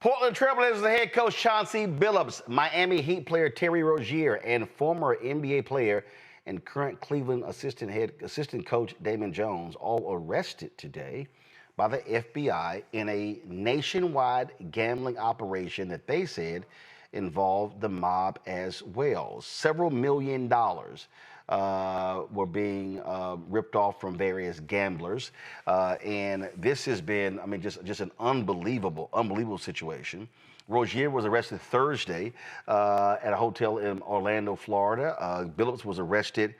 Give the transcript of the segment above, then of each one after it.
Portland Trailblazers head coach Chauncey Billups, Miami Heat player Terry Rozier, and former NBA player and current Cleveland assistant coach Damon Jones all arrested today by the FBI in a nationwide gambling operation that they said involved the mob as well. Several $1 million were being ripped off from various gamblers. And this has been, I mean, just an unbelievable situation. Rozier was arrested Thursday at a hotel in Orlando, Florida. Billups was arrested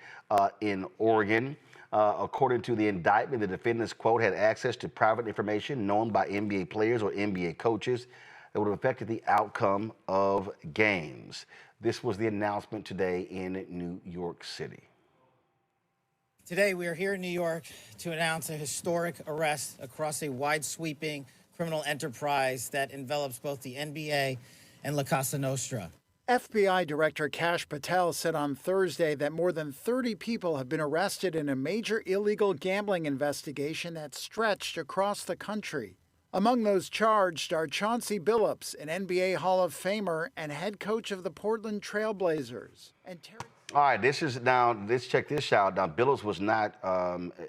in Oregon. According to the indictment, the defendants, quote, had access to private information known by NBA players or NBA coaches that would have affected the outcome of games. This was the announcement today in New York City. Today, we are here in New York to announce a historic arrest across a wide-sweeping criminal enterprise that envelops both the NBA and La Casa Nostra. FBI Director Kash Patel said on Thursday that more than 30 people have been arrested in a major illegal gambling investigation that stretched across the country. Among those charged are Chauncey Billups, an NBA Hall of Famer and head coach of the Portland Trailblazers. And all right, let's check this out. Now, Billups was not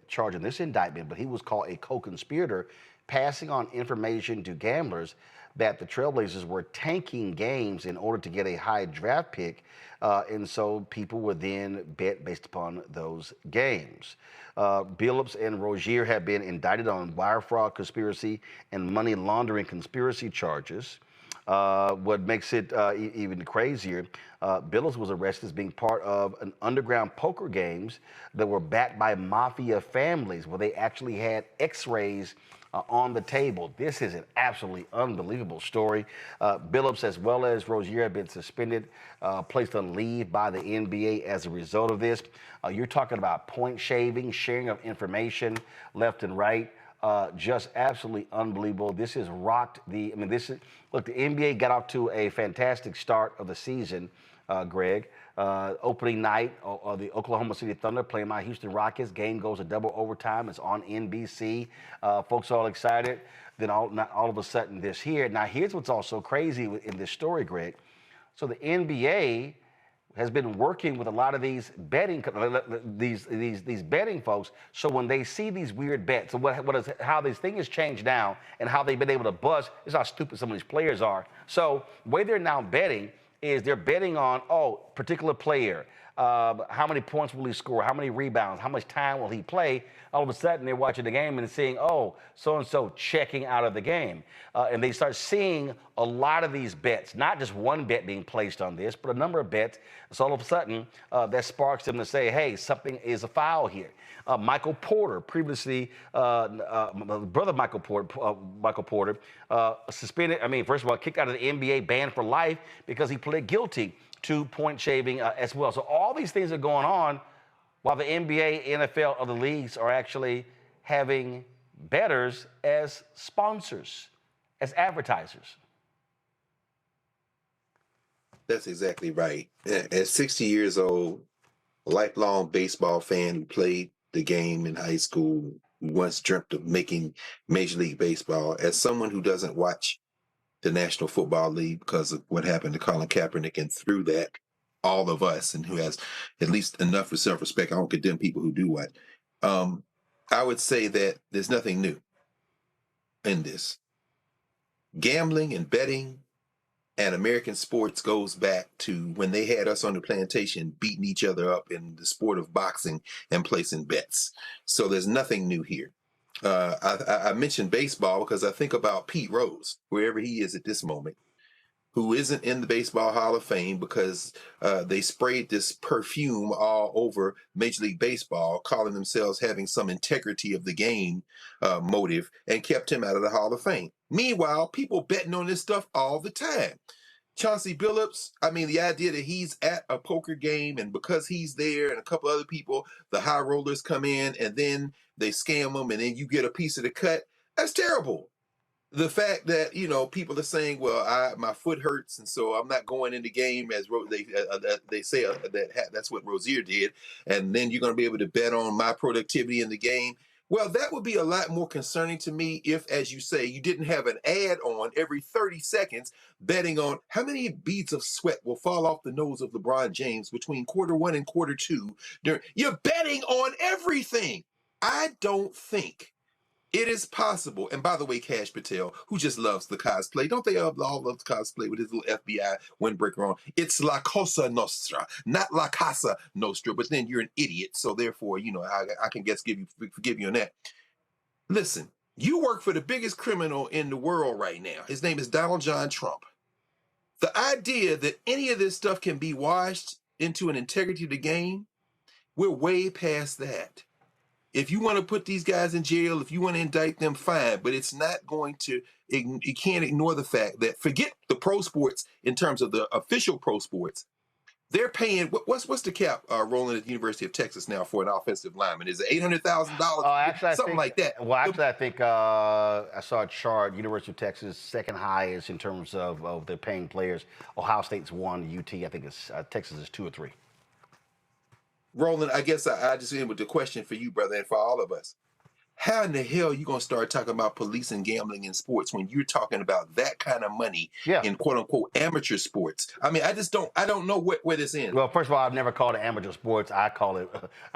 charged in this indictment, but he was called a co-conspirator, passing on information to gamblers that the Trailblazers were tanking games in order to get a high draft pick, and so people would then bet based upon those games. Billups and Rozier have been indicted on wire fraud conspiracy and money laundering conspiracy charges. What makes it even crazier, Billups was arrested as being part of an underground poker games that were backed by mafia families where they actually had x-rays on the table. This is an absolutely unbelievable story. Billups, as well as Rozier, have been suspended, placed on leave by the NBA as a result of this. You're talking about point shaving, sharing of information left and right. Just absolutely unbelievable. This has rocked the, look, the NBA got off to a fantastic start of the season, Greg. Opening night, the Oklahoma City Thunder playing my Houston Rockets. Game goes to double overtime. It's on NBC. Folks are all excited. Then all of a sudden this here. Now here's what's also crazy in this story, Greg. So the NBA has been working with a lot of these betting these betting folks. So when they see these weird bets, and how this thing has changed now, and how they've been able to bust, is how stupid some of these players are. So the way they're now betting is they're betting on particular player. How many points will he score? How many rebounds? How much time will he play? All of a sudden, they're watching the game and seeing, so-and-so checking out of the game. And they start seeing a lot of these bets, not just one bet being placed on this, but a number of bets. So all of a sudden, that sparks them to say, hey, something is a foul here. Michael Porter, previously, brother Michael Porter, suspended, first of all, kicked out of the NBA, banned for life because he pled guilty to point shaving as well. So all these things are going on while the NBA, NFL, other leagues are actually having bettors as sponsors, as advertisers. That's exactly right. At 60 years old, a lifelong baseball fan who played the game in high school, once dreamt of making Major League Baseball. As someone who doesn't watch the National Football League because of what happened to Colin Kaepernick, and through that, all of us, and who has at least enough for self-respect, I don't condemn people who do what. I would say that there's nothing new in this. Gambling and betting and American sports goes back to when they had us on the plantation beating each other up in the sport of boxing and placing bets. So there's nothing new here. I mentioned baseball because I think about Pete Rose, wherever he is at this moment, who isn't in the Baseball Hall of Fame because they sprayed this perfume all over Major League Baseball, calling themselves having some integrity of the game motive, and kept him out of the Hall of Fame. Meanwhile, people betting on this stuff all the time. Chauncey Billups, the idea that he's at a poker game and because he's there and a couple other people, the high rollers come in and then they scam him and then you get a piece of the cut, that's terrible. The fact that, people are saying, well, my foot hurts and so I'm not going in the game, as they say that's what Rozier did, and then you're going to be able to bet on my productivity in the game. Well, that would be a lot more concerning to me if, as you say, you didn't have an ad on every 30 seconds betting on how many beads of sweat will fall off the nose of LeBron James between quarter one and quarter two. You're betting on everything. I don't think it is possible. And by the way, Cash Patel, who just loves the cosplay, don't they all love the cosplay with his little FBI windbreaker on? It's La Cosa Nostra, not La Casa Nostra. But then you're an idiot, so therefore, I can forgive you on that. Listen, you work for the biggest criminal in the world right now. His name is Donald John Trump. The idea that any of this stuff can be washed into an integrity of the game, we're way past that. If you want to put these guys in jail, if you want to indict them, fine. But it's not going to, you can't ignore the fact that, forget the pro sports in terms of the official pro sports. They're paying, what's the cap, Roland, at the University of Texas now for an offensive lineman? Is it $800,000? Something like that. Well, actually, I think I saw a chart. University of Texas, second highest in terms of their paying players. Ohio State's 1, UT, I think Texas is 2 or 3. Roland, I guess I just end with the question for you, brother, and for all of us. How in the hell are you going to start talking about police and gambling in sports when you're talking about that kind of money in quote unquote amateur sports? I mean, I don't know where this ends. Well, first of all, I've never called it amateur sports. I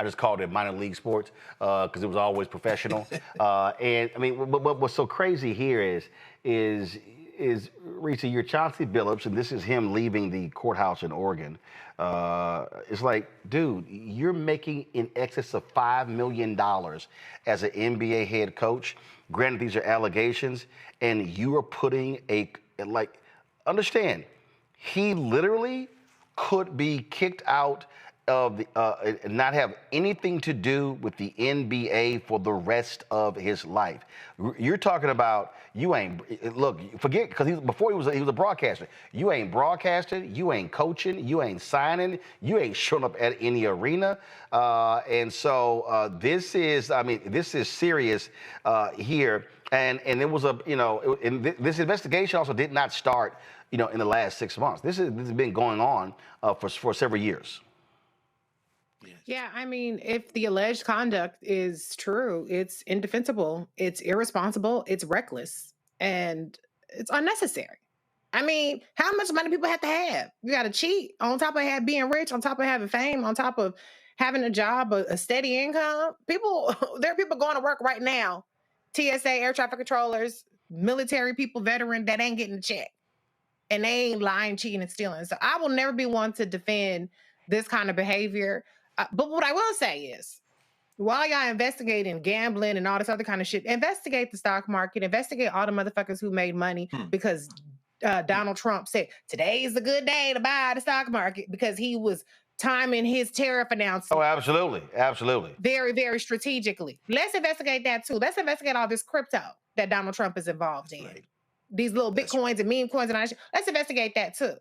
just called it minor league sports because it was always professional. And I mean, what's so crazy here is Reecie, you're Chauncey Billups, and this is him leaving the courthouse in Oregon. It's like, dude, you're making in excess of $5 million as an NBA head coach. Granted, these are allegations, and you are putting understand, he literally could be kicked out of the not have anything to do with the NBA for the rest of his life. You're talking about forget, because before he was a broadcaster. You ain't broadcasting, you ain't coaching, you ain't signing, you ain't showing up at any arena, and so this is serious here. And it was this investigation also did not start in the last 6 months. This has been going on for several years. Yeah, I mean, if the alleged conduct is true, it's indefensible, it's irresponsible, it's reckless, and it's unnecessary. I mean, how much money people have to have? You got to cheat on top of being rich, on top of having fame, on top of having a job, a steady income. There are people going to work right now, TSA, air traffic controllers, military people, veteran, that ain't getting a check. And they ain't lying, cheating, and stealing. So I will never be one to defend this kind of behavior. But what I will say is, while y'all investigating gambling and all this other kind of shit, investigate the stock market, investigate all the motherfuckers who made money because Donald Trump said, today is a good day to buy the stock market, because he was timing his tariff announcement. Oh, absolutely. Absolutely. Very, very strategically. Let's investigate that too. Let's investigate all this crypto that Donald Trump is involved in. Right. These little Bitcoins and meme coins and all that shit. Let's investigate that too.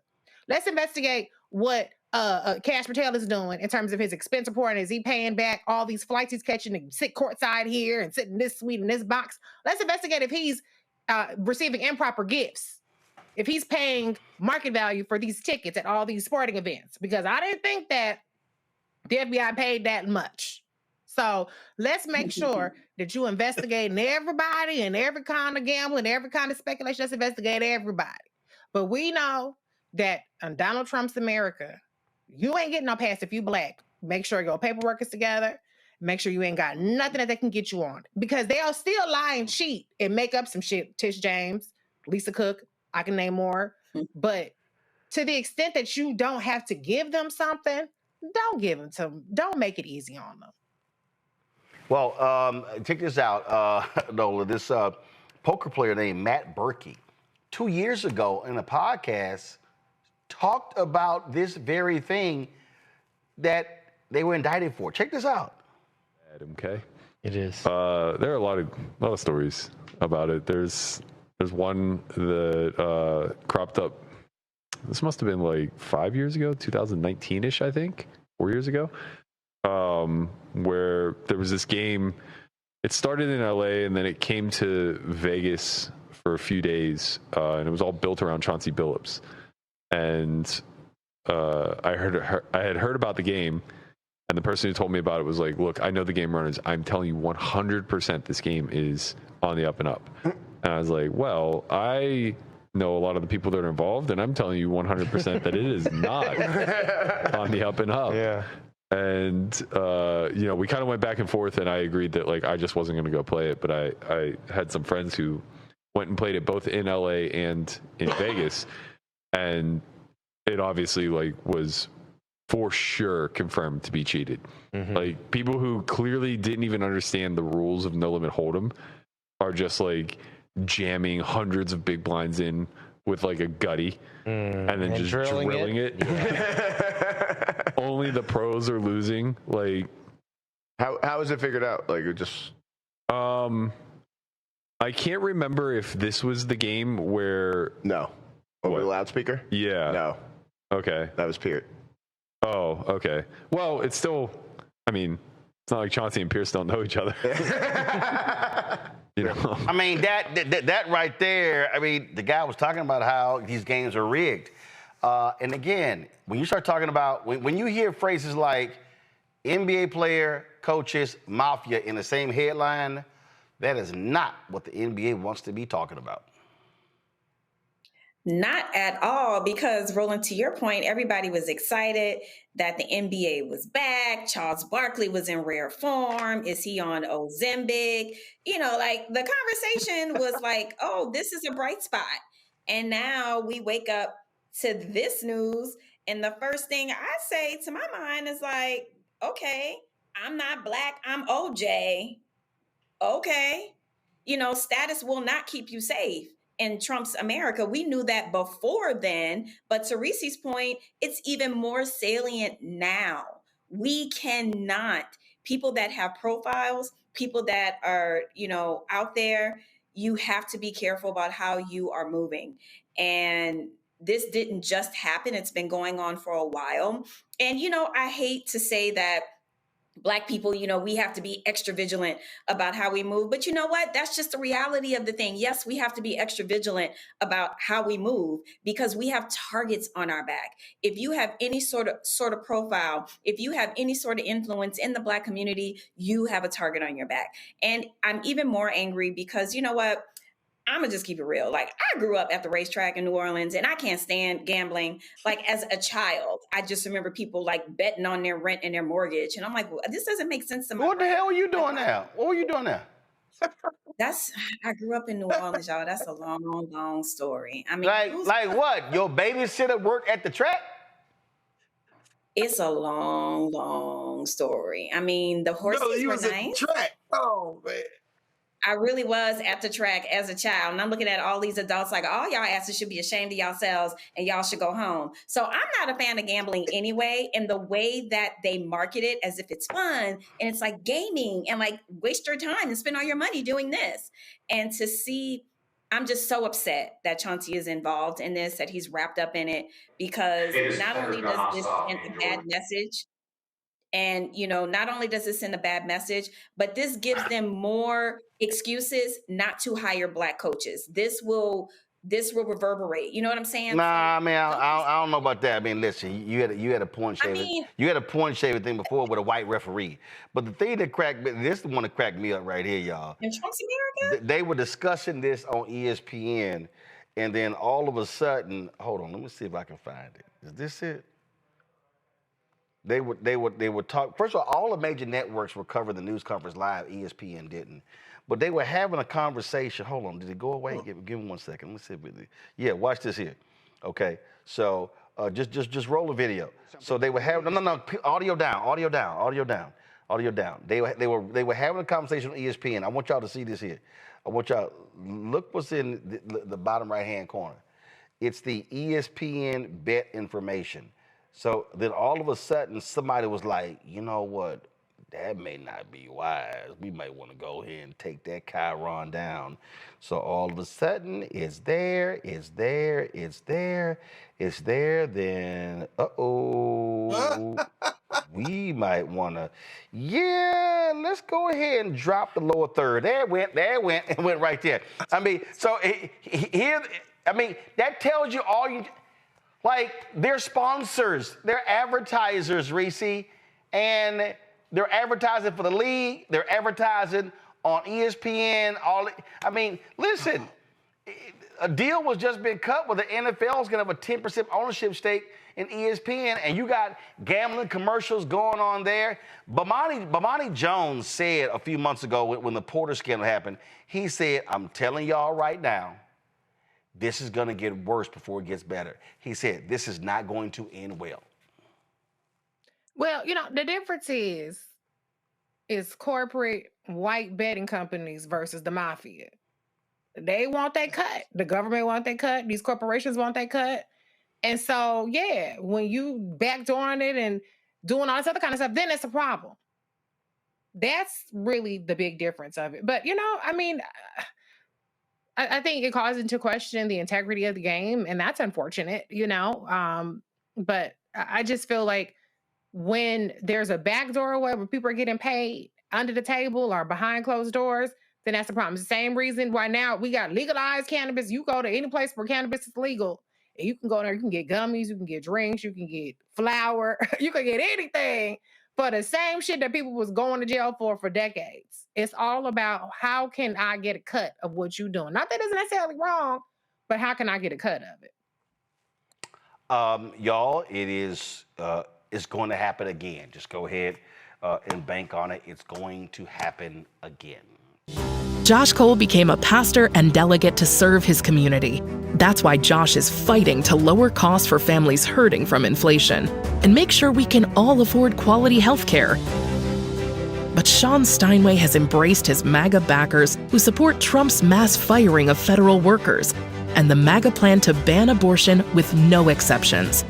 Let's investigate what Cash Patel is doing in terms of his expense report, and is he paying back all these flights he's catching and sit courtside here and sit in this suite in this box? Let's investigate if he's receiving improper gifts, if he's paying market value for these tickets at all these sporting events, because I didn't think that the FBI paid that much. So let's make sure that you investigate everybody and every kind of gambling, every kind of speculation. Let's investigate everybody. But we know that in Donald Trump's America, you ain't getting no pass if you black. Make sure your paperwork is together. Make sure you ain't got nothing that they can get you on, because they'll still lie and cheat and make up some shit. Tish James, Lisa Cook, I can name more. But to the extent that you don't have to give them something, don't give them to them. Don't make it easy on them. Well, check this out, Nola. This poker player named Matt Berkey, 2 years ago in a podcast, talked about this very thing that they were indicted for. Check this out. Okay. It is. There are a lot of stories about it. There's one that cropped up. This must have been like 5 years ago, 2019-ish, I think, 4 years ago, where there was this game. It started in LA and then it came to Vegas for a few days, and it was all built around Chauncey Billups. And I had heard about the game, And the person who told me about it was like, look, I know the game runners. I'm telling you 100% this game is on the up and up. And I was like, well, I know a lot of the people that are involved, and I'm telling you 100% that it is not on the up and up. Yeah. And, you know, we kind of went back and forth, and I agreed that, like, I just wasn't going to go play it. But I had some friends who went and played it both in LA and in Vegas. And it obviously, like, was for sure confirmed to be cheated. Like, people who clearly didn't even understand the rules of No Limit Hold'em are just, like, jamming hundreds of big blinds in with, like, a gutty and then just drilling it. Yeah. Only the pros are losing. Like, how is it figured out? Like, it just I can't remember if this was the game where over the loudspeaker. No. Okay, that was Peart. Oh, okay. Well, it's still, I mean, it's not like Chauncey and Pierce don't know each other. You know? I mean, that right there, I mean, the guy was talking about how these games are rigged. And again, when you start talking about, when you hear phrases like NBA player, coaches, mafia in the same headline, that is not what the NBA wants to be talking about. Not at all, because Roland, to your point, everybody was excited that the NBA was back. Charles Barkley was in rare form. Is he on Ozempic? You know, like, the conversation was like, oh, this is a bright spot. And now we wake up to this news, and the first thing I say to my mind is like, okay, I'm not black, I'm OJ. Okay. You know, status will not keep you safe in Trump's America. We knew that before then, but to Reese's point, it's even more salient now. We cannot, people that have profiles, people that are, you know, out there, you have to be careful about how you are moving. And this didn't just happen. It's been going on for a while. And, you know, I hate to say that Black people, you know, we have to be extra vigilant about how we move. But you know what? That's just the reality of the thing. Yes, we have to be extra vigilant about how we move because we have targets on our back. If you have any sort of profile, if you have any sort of influence in the Black community, you have a target on your back. And I'm even more angry because, you know what? I'm gonna just keep it real. Like, I grew up at the racetrack in New Orleans, and I can't stand gambling. Like, as a child, I just remember people like betting on their rent and their mortgage, and I'm like, well, this doesn't make sense to me. What the hell were you doing now? What were you doing now? I grew up in New Orleans, y'all. That's a long, long story. I mean, like what? Your babysitter worked at the track? It's a long, long story. I mean, the horses were nice. Track. Oh man. I really was at the track as a child. And I'm looking at all these adults like, all y'all asses should be ashamed of yourselves and y'all should go home. So I'm not a fan of gambling anyway. And the way that they market it as if it's fun and it's like gaming and like waste your time and spend all your money doing this. And to see, I'm just so upset that Chauncey is involved in this, that he's wrapped up in it, because not only does this send a bad message, and, you know, not only does this send a bad message, but this gives them more excuses not to hire Black coaches. This will reverberate. You know what I'm saying? Nah, I mean, I don't know about that. I mean, listen, you had a point shaving. You had a point shaving thing before with a white referee. But the thing that this is the one that cracked me up right here, y'all. In Trump's America? They were discussing this on ESPN, and then all of a sudden, hold on, let me see if I can find it. Is this it? They would talk. First of all the major networks were covering the news conference live. ESPN didn't, but they were having a conversation. Hold on, did it go away? Give me 1 second. Let me see if yeah, watch this here. Okay, so just roll the video. So they were having no audio down. They were having a conversation on ESPN. I want y'all to see this here. I want y'all look what's in the bottom right hand corner. It's the ESPN bet information. So then all of a sudden, somebody was like, you know what? That may not be wise. We might want to go ahead and take that Chiron down. So all of a sudden, it's there. Then, we might want to, let's go ahead and drop the lower third. There it went right there. I mean, so here, that tells you all you... Like, they're sponsors, they're advertisers, Reecie, and they're advertising for the league. They're advertising on ESPN. I mean, listen, a deal was just been cut where the NFL is going to have a 10% ownership stake in ESPN, and you got gambling commercials going on there. Damon Jones said a few months ago when the Porter scandal happened, he said, I'm telling y'all right now, this is going to get worse before it gets better. He said, this is not going to end well. Well, the difference is corporate white betting companies versus the mafia. They want that cut. The government want that cut. These corporations want that cut. And so, yeah, when you backdooring it and doing all this other kind of stuff, then it's a problem. That's really the big difference of it. But, I think it calls into question the integrity of the game, and that's unfortunate, But I just feel like when there's a backdoor way where people are getting paid under the table or behind closed doors, then that's the problem. It's the same reason why now we got legalized cannabis. You go to any place where cannabis is legal, and you can go there, you can get gummies, you can get drinks, you can get flour, you can get anything for the same shit that people was going to jail for decades. It's all about how can I get a cut of what you're doing? Not that it's necessarily wrong, but how can I get a cut of it? Y'all, it's going to happen again. Just go ahead and bank on it. It's going to happen again. Josh Cole became a pastor and delegate to serve his community. That's why Josh is fighting to lower costs for families hurting from inflation and make sure we can all afford quality health care. But Sean Steinway has embraced his MAGA backers who support Trump's mass firing of federal workers and the MAGA plan to ban abortion with no exceptions.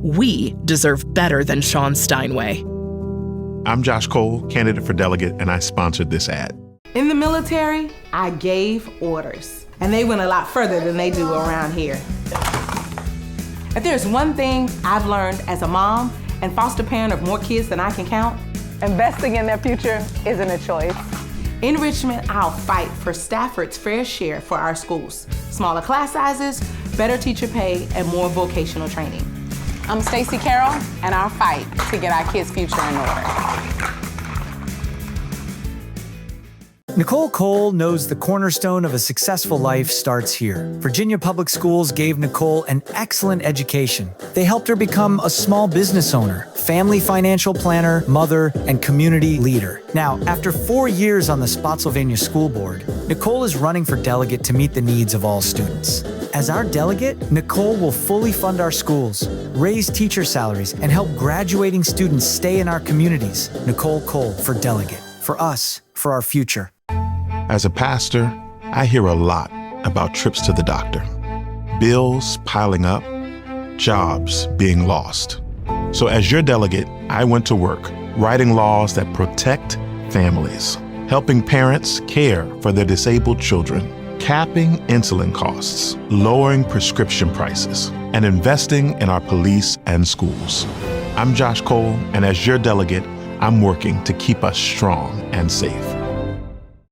We deserve better than Sean Steinway. I'm Josh Cole, candidate for delegate, and I sponsored this ad. In the military, I gave orders, and they went a lot further than they do around here. If there's one thing I've learned as a mom and foster parent of more kids than I can count, investing in their future isn't a choice. In Richmond, I'll fight for Stafford's fair share for our schools. Smaller class sizes, better teacher pay, and more vocational training. I'm Stacey Carroll, and I'll fight to get our kids' future in order. Nicole Cole knows the cornerstone of a successful life starts here. Virginia Public Schools gave Nicole an excellent education. They helped her become a small business owner, family financial planner, mother, and community leader. Now, after 4 years on the Spotsylvania School Board, Nicole is running for delegate to meet the needs of all students. As our delegate, Nicole will fully fund our schools, raise teacher salaries, and help graduating students stay in our communities. Nicole Cole for delegate. For us, for our future. As a pastor, I hear a lot about trips to the doctor, bills piling up, jobs being lost. So as your delegate, I went to work writing laws that protect families, helping parents care for their disabled children, capping insulin costs, lowering prescription prices, and investing in our police and schools. I'm Josh Cole, and as your delegate, I'm working to keep us strong and safe.